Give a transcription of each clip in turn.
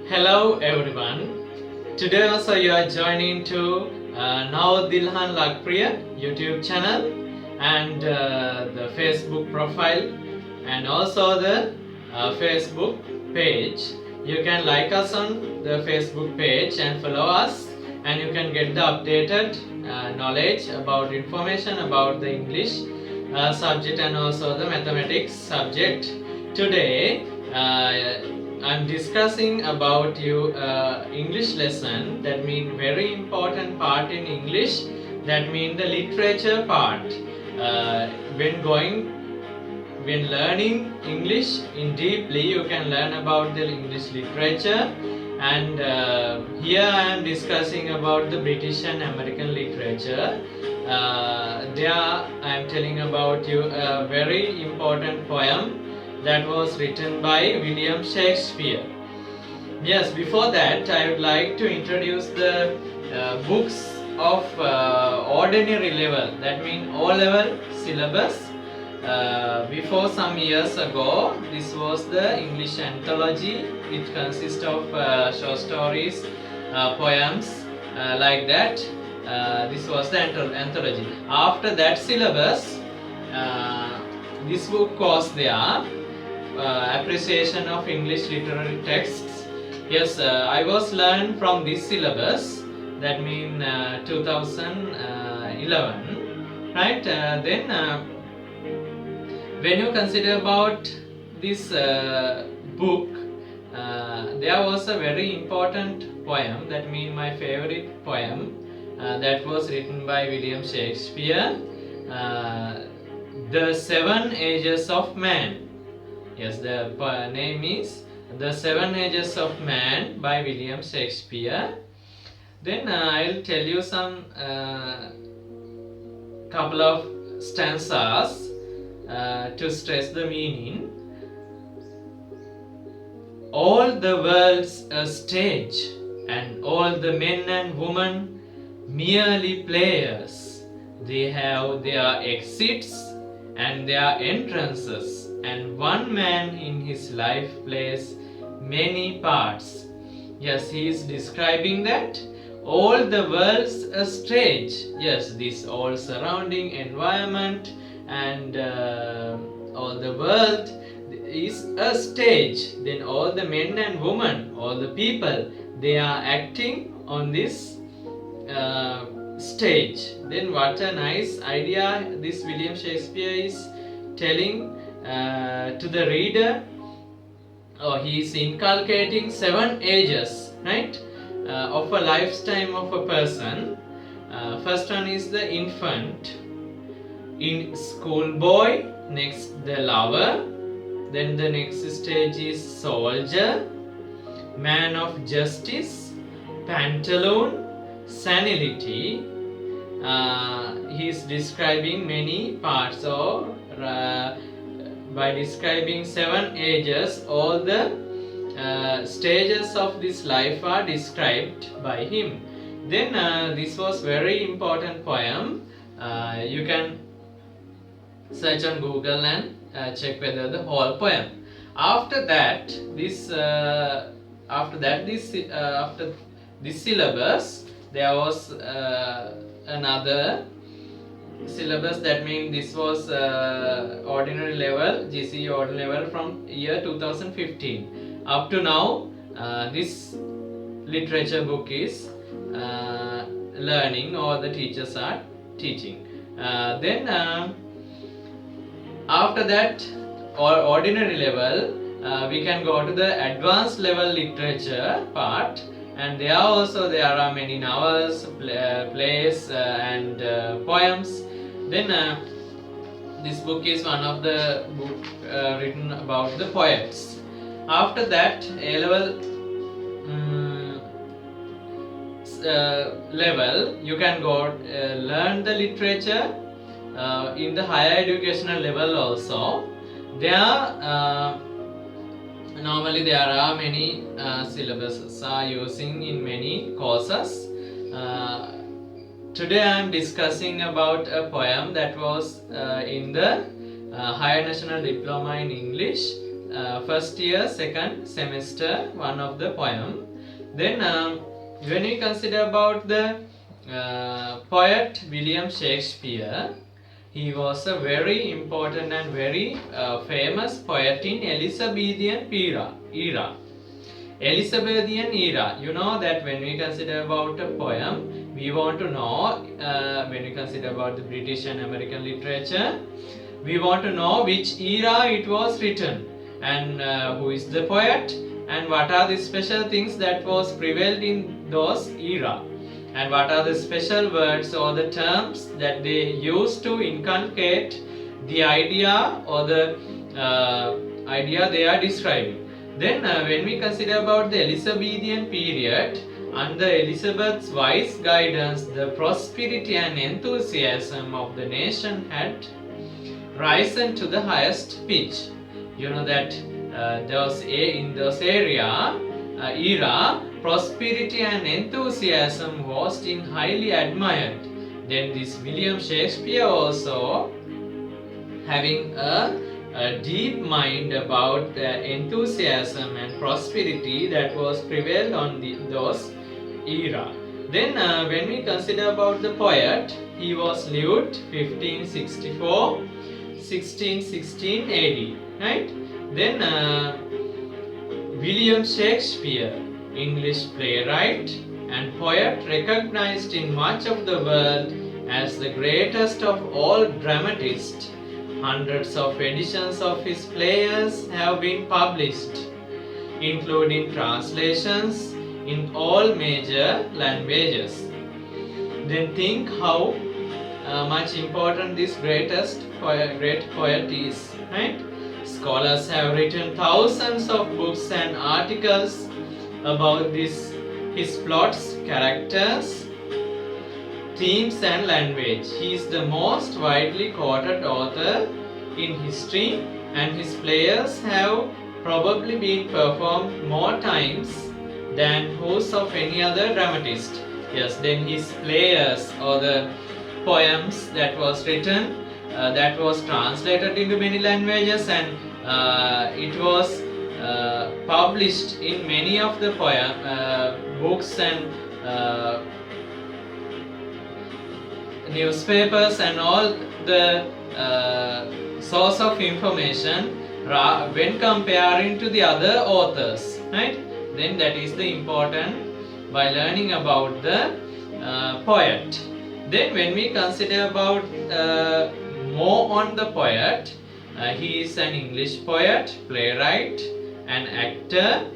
Hello everyone. Today also you are joining to Now Dilhan Lakpriya YouTube channel and the Facebook profile and also the Facebook page. You can like us on the Facebook page and follow us, and you can get the updated knowledge about information about the English subject and also the mathematics subject. Today I'm discussing about you English lesson, that mean very important part in English, that mean the literature part. uh, when going when learning English in deeply, you can learn about the English literature, and here I am discussing about the British and American literature. There I am telling about you a very important poem that was written by William Shakespeare. Yes, before that, I would like to introduce the books of ordinary level, that means O level syllabus. Before some years ago, this was the English anthology. It consists of short stories, poems, like that. This was the anthology. After that syllabus, this book was there. Appreciation of English literary texts. Yes, I was learned from this syllabus. That means 2011, right? Then, when you consider about this book, there was a very important poem. That means my favorite poem. That was written by William Shakespeare. The Seven Ages of Man. Yes, the name is The Seven Ages of Man by William Shakespeare. Then I'll tell you some couple of stanzas to stress the meaning. All the world's a stage, and all the men and women merely players. They have their exits and their entrances, and one man in his life plays many parts. Yes, he is describing that all the world's a stage. Yes, this all surrounding environment and all the world is a stage. Then all the men and women, all the people, they are acting on this stage. Then what a nice idea this William Shakespeare is telling to the reader. He is inculcating 7 ages, right, of a lifetime of a person. First one is the infant, in schoolboy, next the lover, then the next stage is soldier, man of justice, pantaloon, senility. He is describing many parts, or by describing 7 ages, all the stages of this life are described by him. Then this was very important poem. You can search on Google and check whether the whole poem. After this syllabus, there was another syllabus. That means this was ordinary level, GCE ordinary level from year 2015 up to now. This literature book is learning, or the teachers are teaching. Then after that, or ordinary level, we can go to the advanced level literature part, and there are many novels, plays, and poems. Then this book is one of the book written about the poets. After that, A level level, you can go learn the literature in the higher educational level also. Normally there are many syllabuses are using in many courses. Today I am discussing about a poem that was in the Higher National Diploma in English first year, second semester, one of the poem. Then when we consider about the poet William Shakespeare, he was a very important and very famous poet in Elizabethan era. Elizabethan era. You know that when we consider about a poem, we want to know, when we consider about the British and American literature, we want to know which era it was written and who is the poet and what are the special things that was prevailed in those era and what are the special words or the terms that they used to inculcate the idea or the idea they are describing. Then when we consider about the Elizabethan period, under Elizabeth's wise guidance, the prosperity and enthusiasm of the nation had risen to the highest pitch. You know that in those era, prosperity and enthusiasm was in highly admired. Then this William Shakespeare also having a deep mind about the enthusiasm and prosperity that was prevailed on those era. Then when we consider about the poet, he was lived 1564 1616 AD, right? Then William Shakespeare, English playwright and poet, recognized in much of the world as the greatest of all dramatists. Hundreds of editions of his plays have been published, including translations in all major languages. Then think how much important this great poet is, right? Scholars have written thousands of books and articles about his plots, characters, themes and language. He is the most widely quoted author in history and his plays have probably been performed more times than those of any other dramatist. Yes, then his plays or the poems that was written, that was translated into many languages and it was published in many of the books and newspapers and all the source of information when comparing to the other authors, right? Then that is the important by learning about the poet. Then when we consider about more on the poet, he is an English poet, playwright and actor,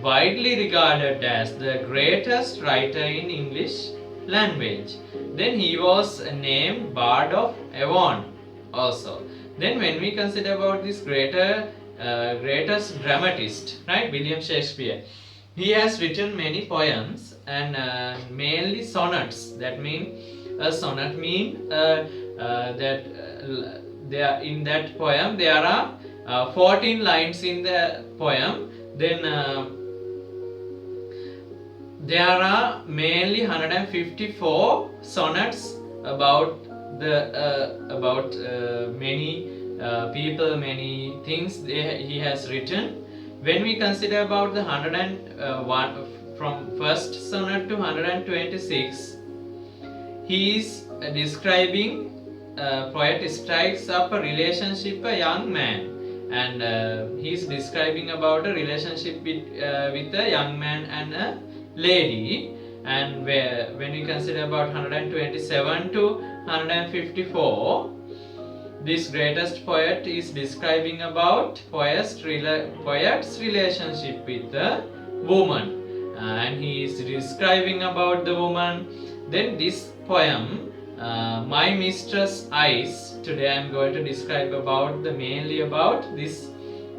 widely regarded as the greatest writer in English language. Then he was named Bard of Avon also. Then when we consider about this greatest dramatist, right, William Shakespeare, he has written many poems and mainly sonnets. That means a sonnet mean that there in that poem there are 14 lines in the poem. Then there are mainly 154 sonnets about many people, many things he has written. When we consider about the 101 from first sonnet to 126, he is describing poet strikes up a relationship, a young man, and he is describing about a relationship with a young man and a lady. And when we consider about 127 to 154, this greatest poet is describing about poet's relationship with the woman, and he is describing about the woman. Then this poem, My Mistress Eyes, today I am going to describe about mainly about this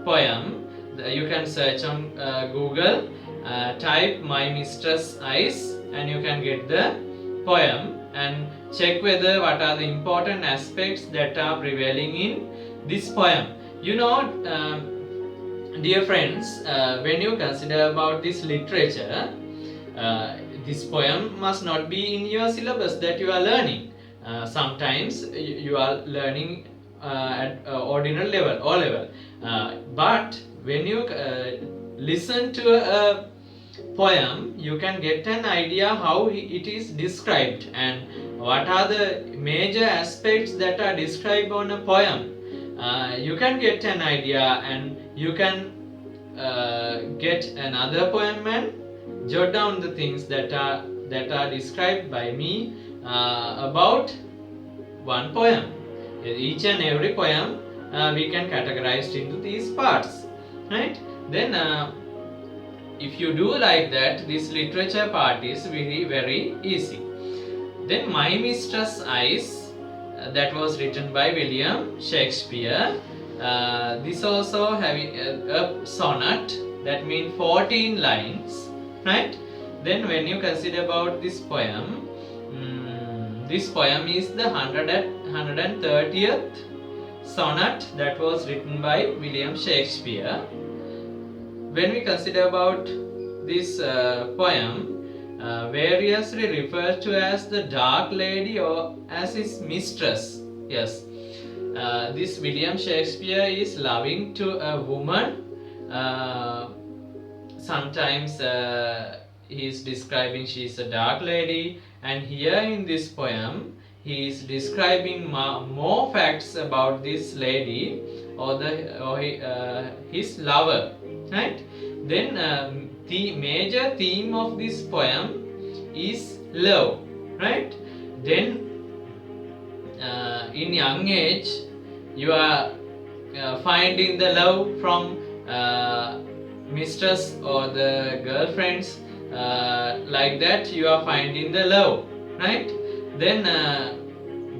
poem. You can search on Google, type My Mistress Eyes and you can get the poem and check whether what are the important aspects that are prevailing in this poem. You know, dear friends, when you consider about this literature, this poem must not be in your syllabus that you are learning. Sometimes you are learning at ordinary level, O level. But when you listen to a poem, you can get an idea how it is described and what are the major aspects that are described on a poem. You can get an idea, and you can get another poem and jot down the things that are described by me about one poem. Each and every poem we can categorize into these parts, right? Then if you do like that, this literature part is very easy. Then My Mistress Eyes, that was written by William Shakespeare. This also having a sonnet, that means 14 lines, right? Then when you consider about this poem, this poem is the 130th sonnet that was written by William Shakespeare. When we consider about this poem, variously referred to as the Dark Lady or as his mistress. Yes, this William Shakespeare is loving to a woman. Sometimes he is describing she is a dark lady, and here in this poem he is describing more facts about this lady or his lover, right? Then the major theme of this poem is love, right? Then in young age you are finding the love from mistress or the girlfriends, like that you are finding the love, right? Then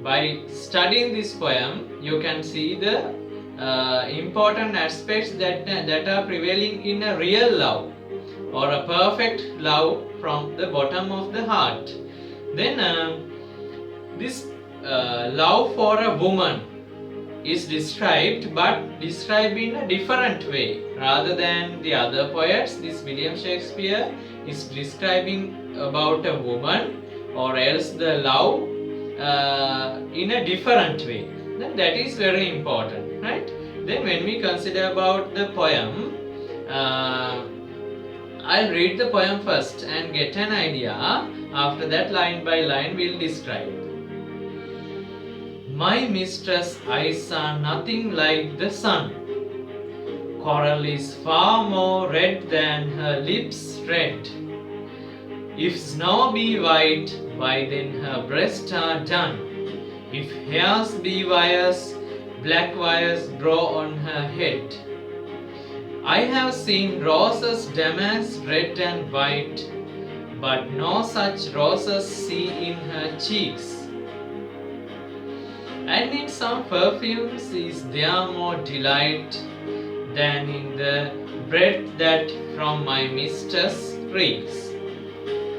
by studying this poem you can see the important aspects that are prevailing in a real love or a perfect love from the bottom of the heart. Then this love for a woman is described, but described in a different way rather than the other poets. This William Shakespeare is describing about a woman or else the love in a different way. Then that is very important, right? Then when we consider about the poem, I'll read the poem first and get an idea. After that, line by line we'll describe. My mistress' eyes are nothing like the sun. Coral is far more red than her lips red. If snow be white, why then her breasts are dun. If hairs be wires, black wires grow on her head. I have seen roses damask red and white, but no such roses see in her cheeks. And in some perfumes is there more delight than in the breath that from my mistress reeks.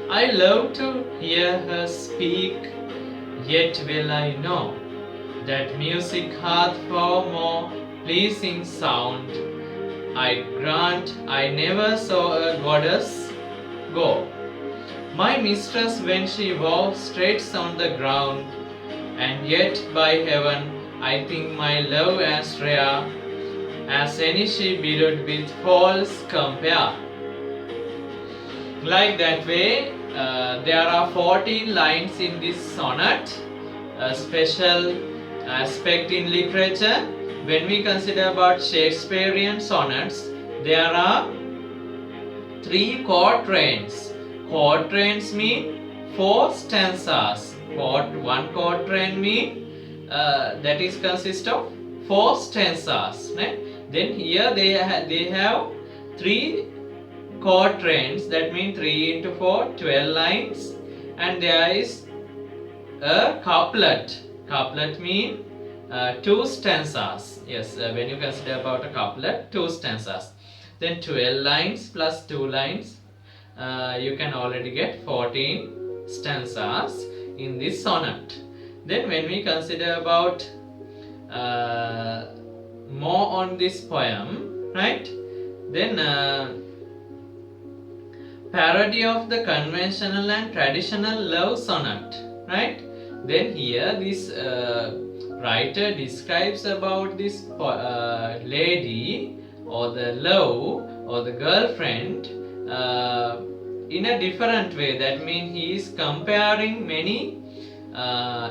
I love to hear her speak, yet well I know that music hath far more pleasing sound. I grant I never saw a goddess go. My mistress when she walks treads on the ground, and yet by heaven I think my love as rare as any she beloved with false compare. Like that way, there are 14 lines in this sonnet, a special aspect in literature. When we consider about Shakespearean sonnets, there are 3 quatrains. Quatrains mean 4 stanzas. One quatrain mean that is consist of 4 stanzas, right? Then here they have 3 quatrains, that means 3 into 4, 12 lines, and there is a couplet. Couplet mean 2 stanzas. Yes, when you consider about a couplet, 2 stanzas. Then 12 lines plus 2 lines, you can already get 14 stanzas in this sonnet. Then when we consider about more on this poem, right? Then parody of the conventional and traditional love sonnet, right? Then here this writer describes about this lady or the love or the girlfriend in a different way. That means he is comparing many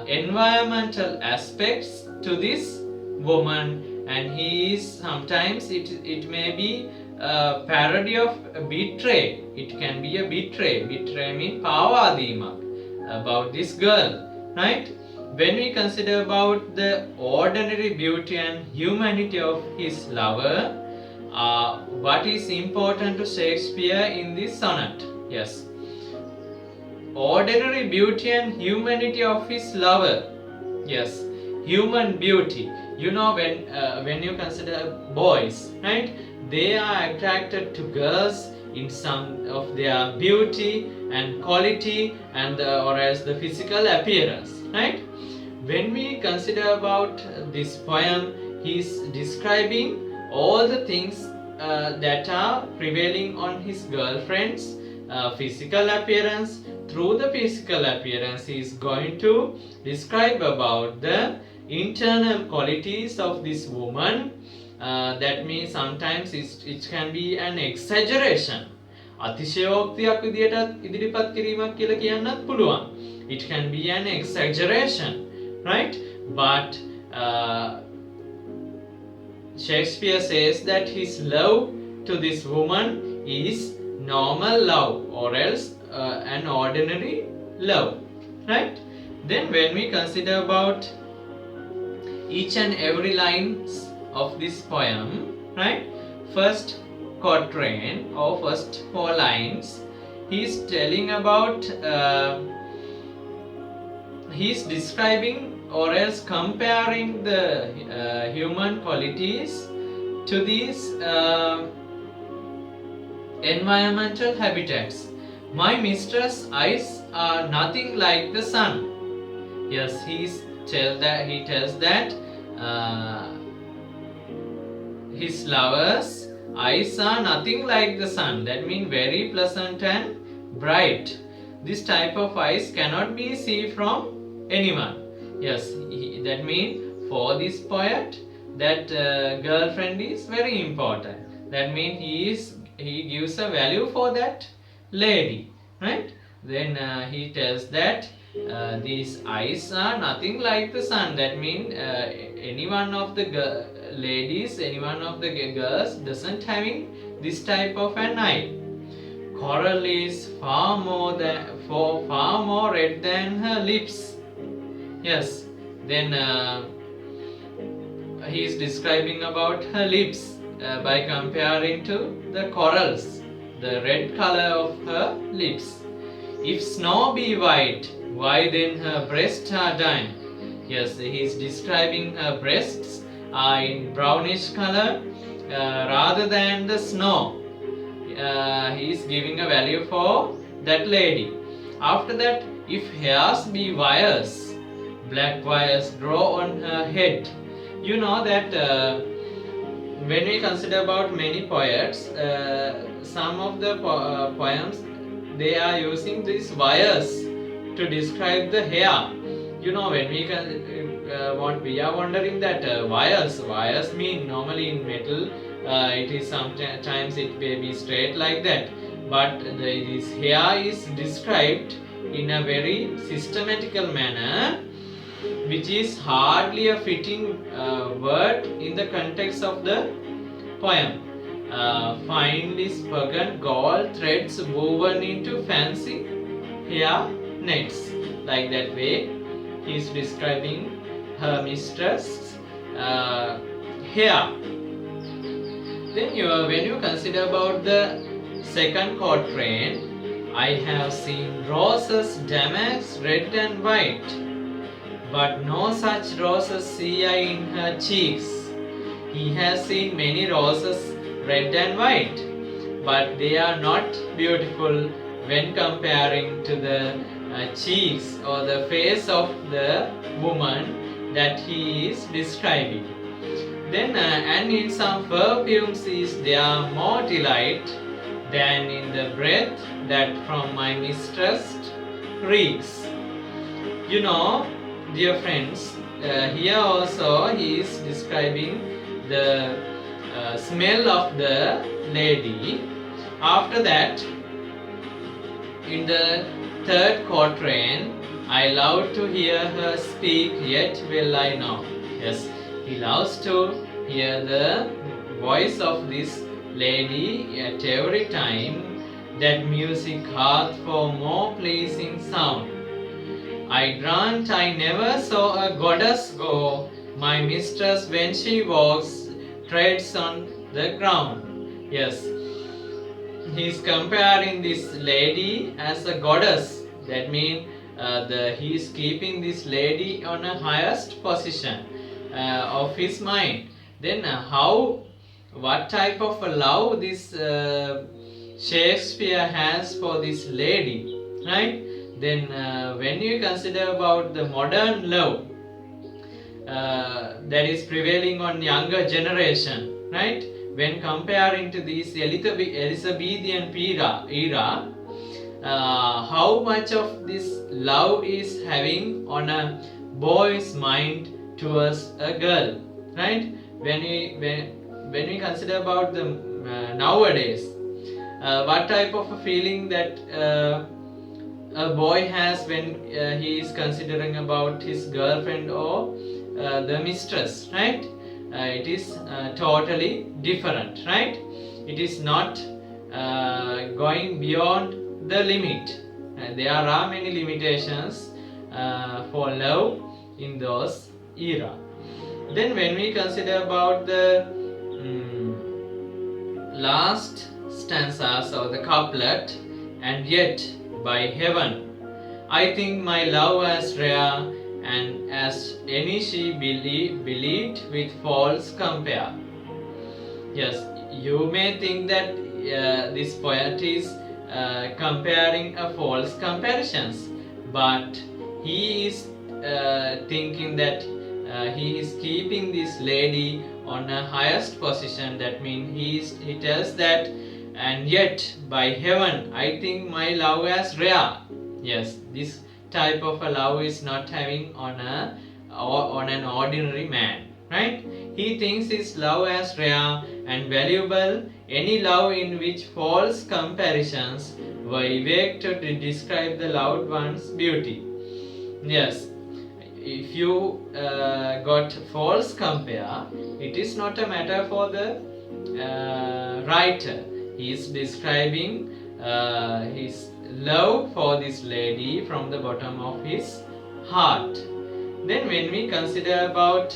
environmental aspects to this woman, and he is sometimes it may be a parody of a betray. It can be a betray. Betray means pavadimak about this girl, right? When we consider about the ordinary beauty and humanity of his lover, what is important to Shakespeare in this sonnet? Yes, ordinary beauty and humanity of his lover. Yes, human beauty. You know, when you consider boys, right? They are attracted to girls in some of their beauty and quality, and or else the physical appearance, right? When we consider about this poem, he is describing all the things that are prevailing on his girlfriend's physical appearance. Through the physical appearance, he is going to describe about the internal qualities of this woman. That means sometimes it can be an exaggeration. අතිශයෝක්තියක් විදිහට ඉදිරිපත් කිරීමක් කියලා කියන්නත් පුළුවන්. It can be an exaggeration, right? But Shakespeare says that his love to this woman is normal love, or else an ordinary love, right? Then when we consider about each and every lines of this poem, right? First quatrain or first 4 lines, he is telling about he is describing or else comparing the human qualities to these environmental habitats. My mistress' eyes are nothing like the sun. Yes, he tells that his lover's eyes are nothing like the sun. That means very pleasant and bright. This type of eyes cannot be seen from anyone. Yes, that means for this poet, that girlfriend is very important. That means he gives a value for that lady, right? Then he tells that these eyes are nothing like the sun. That means any one of the ladies, any one of the girls doesn't having this type of an eye. Coral is far more red than her lips. Yes, then he is describing about her lips by comparing to the corals, the red color of her lips. If snow be white, why then her breasts are dim? Yes, he is describing her breasts are in brownish color rather than the snow. He is giving a value for that lady. After that, if hairs be wires, black wires grow on her head. You know that when we consider about many poets, some of the poems, they are using these wires to describe the hair. You know, when we we are wondering that wires mean normally in metal, it is sometimes it may be straight like that, but this hair is described in a very systematical manner, which is hardly a fitting word in the context of the poem. Finely spun gold threads woven into fancy hair nets. Like that way, he is describing her mistress' hair. Then when you consider about the second quatrain, I have seen roses damask red and white, but no such roses see I in her cheeks. He has seen many roses red and white, but they are not beautiful when comparing to the cheeks or the face of the woman that he is describing. Then and in some perfumes is there more delight than in the breath that from my mistress reeks. You know, dear friends, here also he is describing the smell of the lady. After that, in the third quatrain, I love to hear her speak, yet will I know. Yes, he loves to hear the voice of this lady at every time that music hath for more pleasing sound. I grant I never saw a goddess go, my mistress when she walks treads on the ground. Yes, he is comparing this lady as a goddess. That means he is keeping this lady on a highest position of his mind. Then what type of a love this Shakespeare has for this lady, right? Then when you consider about the modern love that is prevailing on younger generation, right? When comparing to this Elizabethan era, how much of this love is having on a boy's mind towards a girl, right? When we consider about the nowadays, what type of a feeling that a boy has when he is considering about his girlfriend or the mistress, right? It is totally different, right? It is not going beyond the limit. There are many limitations for love in those era. Then when we consider about the last stanzas of the couplet, and yet by heaven I think my love as rare and as any she believed with false compare. Yes, you may think that this poet is comparing a false comparisons, but he is thinking that he is keeping this lady on a highest position. That means he tells that, and yet by heaven I think my love as rare. Yes, this type of a love is not having on an ordinary man, right? He thinks his love as rare and valuable, any love in which false comparisons were evoked to describe the loved one's beauty. Yes, if you got false compare, it is not a matter for the writer. He is describing his love for this lady from the bottom of his heart. Then when we consider about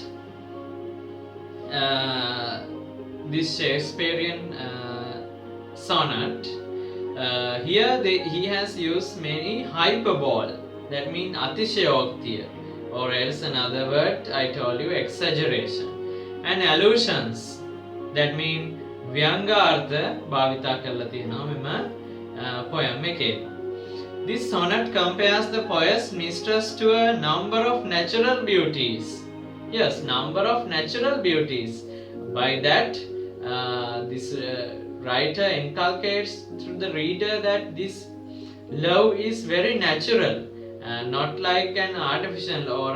this Shakespearean sonnet, here he has used many hyperbole, that means atishayoktiya, or else another word I told you, exaggeration, and allusions, that means ව්‍යංගාර්ථ භාවිතා කරලා තියෙනවා මෙම poem එකේ. This sonnet compares the poet's mistress to a number of natural beauties. Yes, number of natural beauties. By that, this writer inculcates through the reader that this love is very natural, not like an artificial or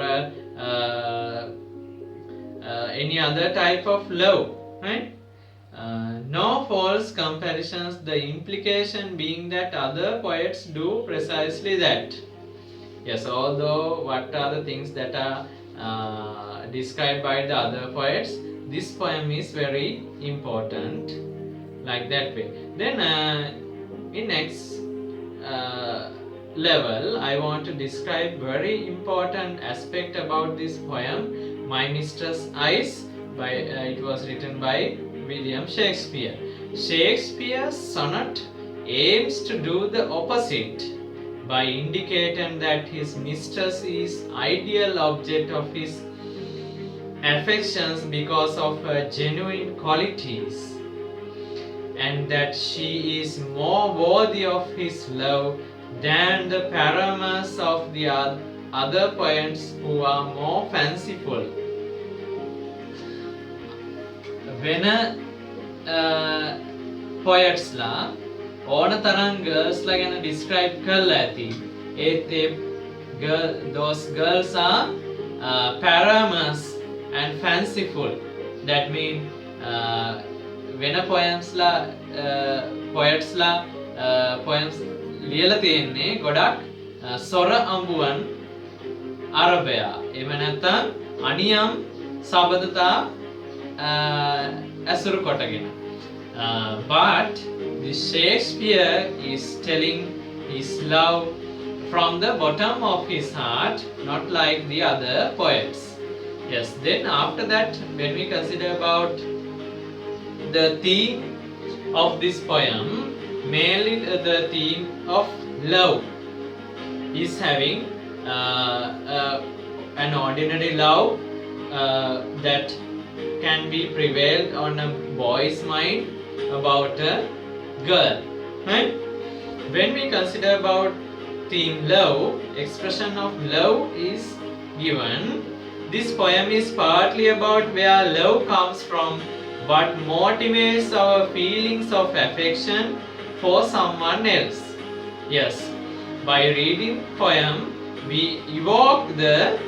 any other type of love, right? No false comparisons, the implication being that other poets do precisely that. Yes, although what are the things that are described by the other poets, this poem is very important, like that way. Then in next level, I want to describe very important aspect about this poem, My Mistress' Eyes. It was written by William Shakespeare. Shakespeare's sonnet aims to do the opposite by indicating that his mistress is ideal object of his affections because of her genuine qualities, and that she is more worthy of his love than the paramours of the other poets who are more fanciful. වෙන poets ලා ඕන තරම් girls ලා ගැන describe කරලා ඇති. Those girls are paramours and fanciful. That means වෙන poetsලා poems ලියලා තියෙන්නේ ගොඩක් සොර අඹුවන් අරබයා එහෙම නැත්නම් අනියම් සබඳතා ඇසුරු කොටගෙන but the Shakespeare is telling his love from the bottom of his heart, not like the other poets. Yes, then after that, when we consider about the theme of this poem, mainly the theme of love is having an ordinary love that can be prevailed on a boy's mind about a girl, right? When we consider about theme love, expression of love is given. This poem is partly about where love comes from, what motivates our feelings of affection for someone else. Yes, by reading poem, we evoke the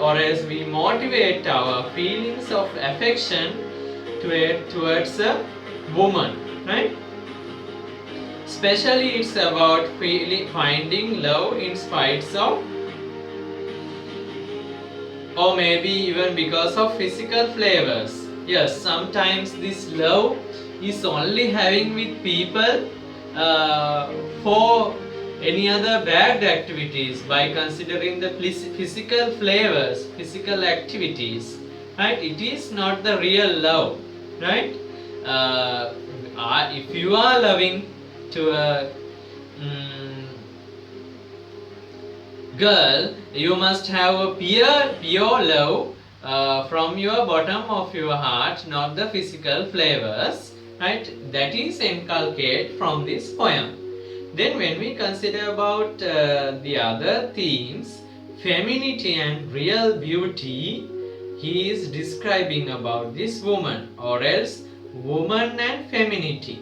or else we motivate our feelings of affection towards a woman, right? Especially it's about finding love in spite of, or maybe even because of physical flavors. Yes, sometimes this love is only having with people for any other bad activities, by considering the physical flavors, physical activities, right? It is not the real love, right? If you are loving to a girl, you must have a pure love from your bottom of your heart, not the physical flavors, right? That is inculcated from this poem. Then when we consider about the other themes, femininity and real beauty, he is describing about this woman, or else woman and femininity.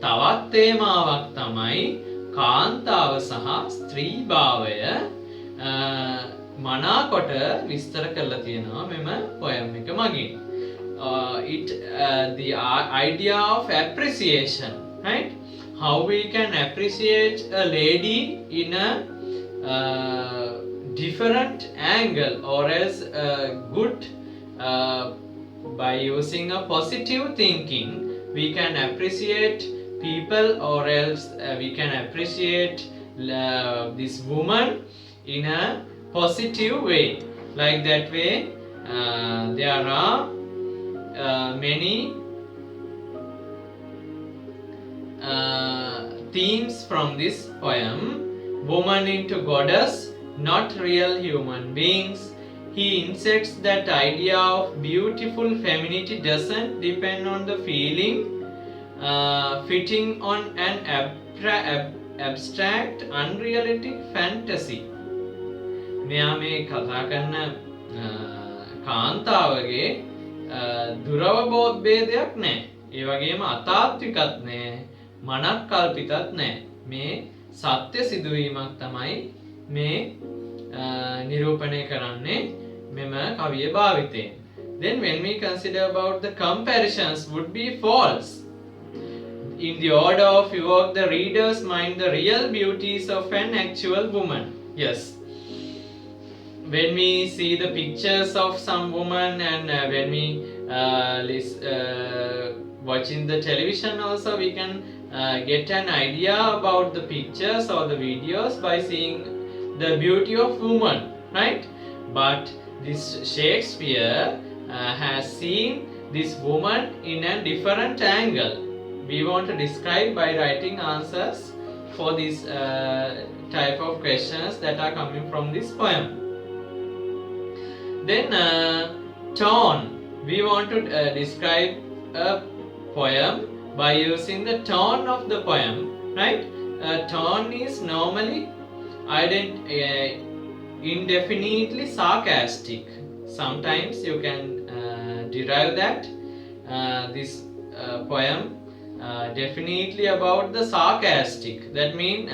තවත් තේමාවක් තමයි කාන්තාව සහ ස්ත්‍රී භාවය මනාකොට විස්තර කරලා තියෙනවා මෙම poem එක මගින්. The idea of appreciation, right? How we can appreciate a lady in a different angle, or as a good by using a positive thinking, we can appreciate people, or else we can appreciate this woman in a positive way. Like that way, there are many themes from this poem. Woman into goddess, not real human beings. He inserts that idea of beautiful femininity doesn't depend on the feeling, fitting on an abstract, unrealistic fantasy. මෙයා මේ කතා කරන කාන්තාවගේ දුරවබෝධයක් නැහැ. ඒ වගේම අතාත්විකත් නැහැ, මනක් කල්පිතත් නැහැ. මේ සත්‍ය සිදුවීමක් තමයි මේ නිරූපණය කරන්නේ මෙම කවිය භාවිතයෙන්. Then when we consider about the comparisons would be false. In the order of evoke the reader's mind the real beauties of an actual woman. Yes. When we see the pictures of some woman, and when we watching the television also, we can get an idea about the pictures or the videos by seeing the beauty of woman, right? But this Shakespeare has seen this woman in a different angle. We want to describe by writing answers for this type of questions that are coming from this poem. Then tone. We want to describe a poem by using the tone of the poem, right? Tone is normally indefinitely sarcastic. Sometimes you can derive that this poem definitely about the sarcastic. That means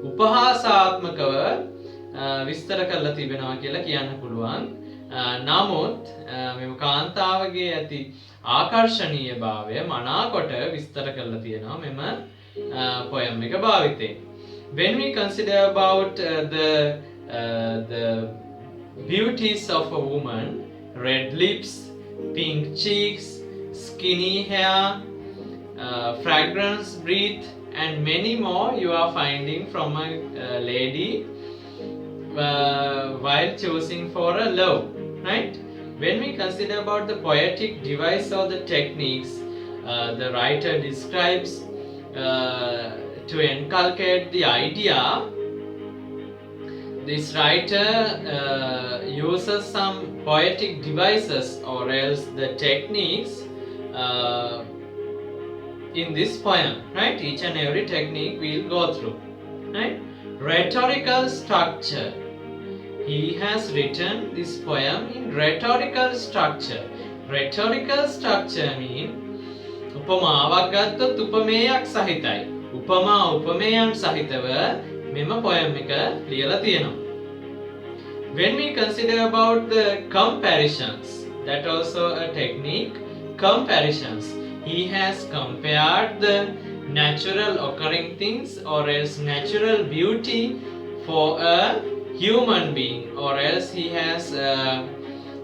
උපහාසාත්මකව විස්තර කරලා තිබෙනවා කියලා කියන්න පුළුවන්. නමුත් මෙම කාන්තාවගේ ඇති ආකර්ශනීයභාවය මනාකොට විස්තර කරලා තියෙනවා මෙම poem එක භාවිතයෙන්. When we consider about the beauties of a woman, red lips, pink cheeks, skinny hair, fragrance breath, and many more you are finding from a lady while choosing for a love, right? When we consider about the poetic device or the techniques the writer describes to inculcate the idea, this writer uses some poetic devices or else the techniques in this poem, right? Each and every technique we'll go through, right? Rhetorical structure. He has written this poem in rhetorical structure. Rhetorical structure mean උපමාවක් ගත්තොත් උපමේයක් සහිතයි. උපමා උපමේයන් සහිතව මෙම poem එක ලියලා තියෙනවා. When we consider about the comparisons, that also a technique, comparisons. He has compared the natural occurring things or else natural beauty for a human being, or else he has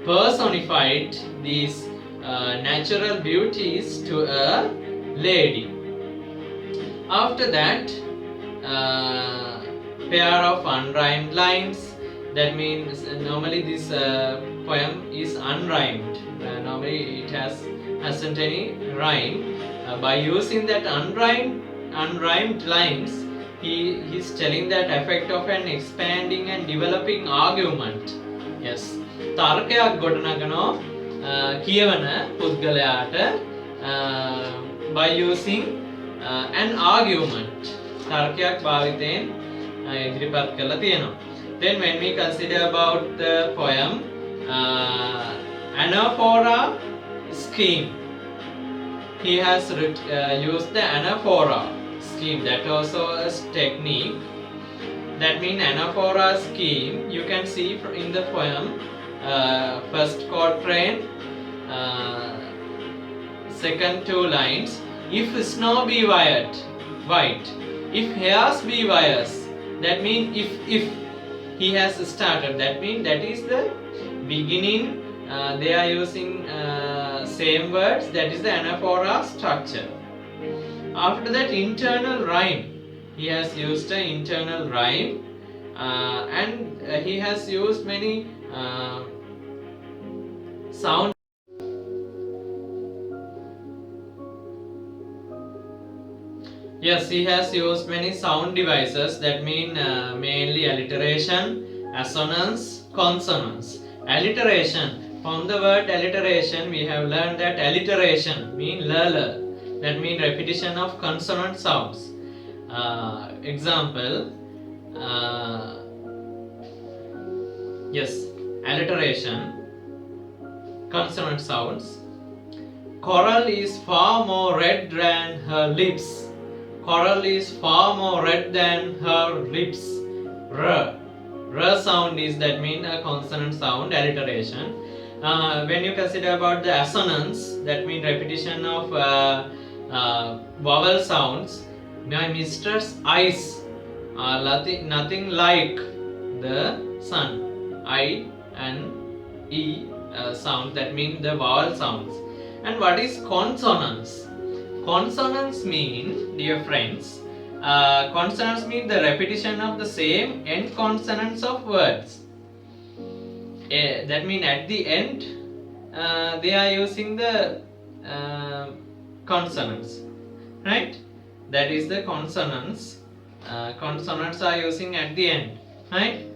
personified these natural beauties to a lady. After that, pair of unrhymed lines. That means normally this poem is unrhymed. Normally it hasn't any rhyme. By using that unrhymed lines, he is telling that effect of an expanding and developing argument. Yes, තර්කයක් ගොඩනගනවා කියවන පුද්ගලයාට by using an argument. තර්කයක් භාවිතයෙන් ඉදිරිපත් කරලා තියෙනවා. Then when we consider about the poem anaphora scheme, he has used the anaphora scheme. That also a technique. That means anaphora scheme you can see in the poem first quatrain, second two lines. If snow be white, if hairs be wires, that means if he has started, that means that is the beginning. They are using same words, that is the anaphora structure. After that, internal rhyme. He has used an internal rhyme and he has used many sound. Yes, he has used many sound devices, that mean mainly alliteration, assonance, consonance. Alliteration, from the word alliteration we have learned that alliteration mean lala, that mean repetition of consonant sounds. Example, yes, alliteration, consonant sounds. Coral is far more red than her lips. Coral is far more red than her lips. R sound is, that mean a consonant sound, alliteration. When you consider about the assonance, that mean repetition of vowel sounds. My mistress eyes are nothing like the sun. I and E sound, that mean the vowel sounds. And what is consonance? Consonants mean, dear friends, consonants mean the repetition of the same end consonants of words. That mean at the end they are using the consonants, right? That is the consonants. Consonants are using at the end, right?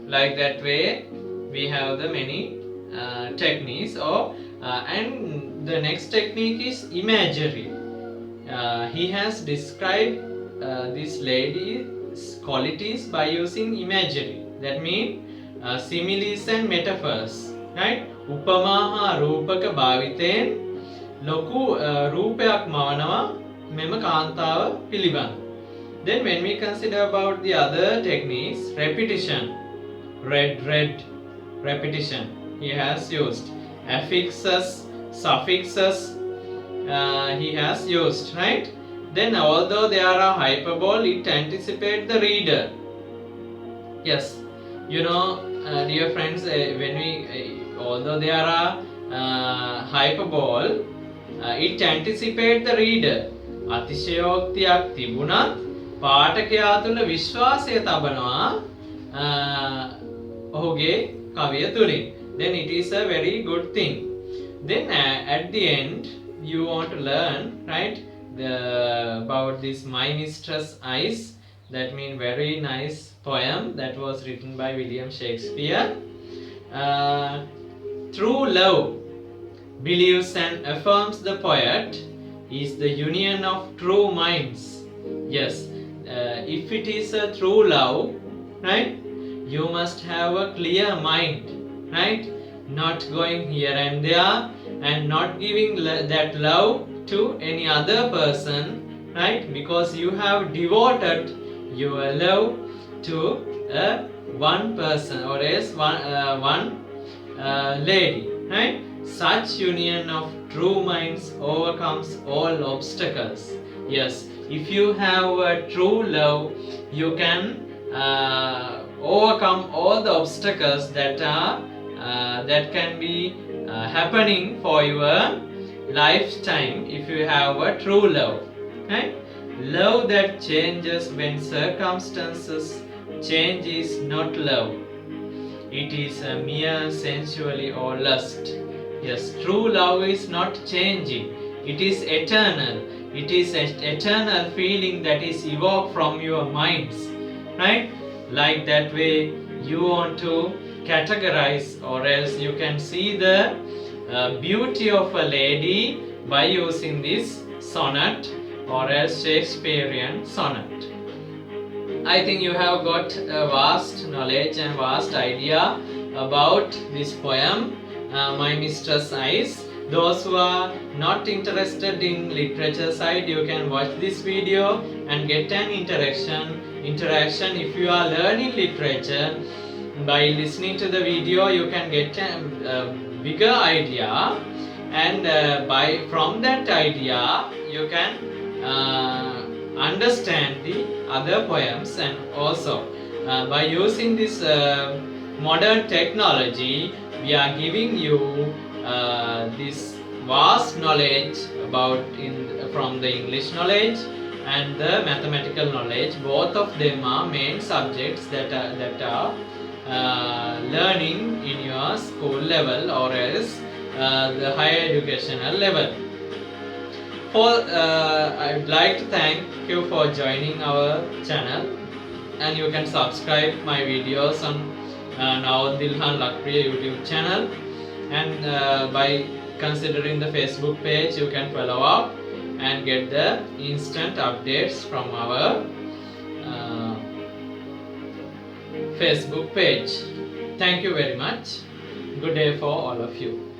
Like that way we have the many techniques. And the next technique is imagery. He has described this lady's qualities by using imagery. That means similes and metaphors, right? උපමා හා රූපක භාවිතයෙන් ලොකු රූපයක් මවනවා මෙම කාන්තාව පිළිබඳ. Then when we consider about the other techniques, repetition. read, repetition he has used, affixes, suffixes he has used, right? Then although there are hyperbole, it anticipates the reader. Yes, dear friends, when we although there are hyperbole, it anticipates the reader. අතිශයෝක්තියක් තිබුණත් පාඨකයා තුළ විශ්වාසය තබනවා ඔහුගේ කවිය තුලින්. Then it is a very good thing. Then at the end you want to learn, right, about this My Mistress Eyes. That means very nice poem that was written by William Shakespeare. True love believes and affirms the poet is the union of true minds. Yes, if it is a true love, right, you must have a clear mind, right, not going here and there and not giving that love to any other person, right, because you have devoted your love to one person or else one lady, right? Such union of true minds overcomes all obstacles. Yes, if you have a true love, you can overcome all the obstacles that can be happening for your lifetime if you have a true love, right? Love that changes when circumstances change is not love. It is a mere sensuality or lust. Yes, true love is not changing. It is eternal. It is an eternal feeling that is evoked from your minds, right? Like that way you want to categorize, or else you can see the beauty of a lady by using this sonnet or else Shakespearean sonnet. I think you have got a vast knowledge and vast idea about this poem, My Mistress Eyes. Those who are not interested in literature side, you can watch this video and get an interaction. If you are learning literature, by listening to the video you can get a bigger idea, and from that idea you can understand the other poems. And also by using this modern technology, we are giving you this vast knowledge from the English knowledge and the mathematical knowledge. Both of them are main subjects that are learning in your school level or else the higher educational level. I would like to thank you for joining our channel, and you can subscribe my videos on now Dilhan Lakpriya YouTube channel, and by considering the Facebook page you can follow up and get the instant updates from our Facebook page. Thank you very much. Good day for all of you.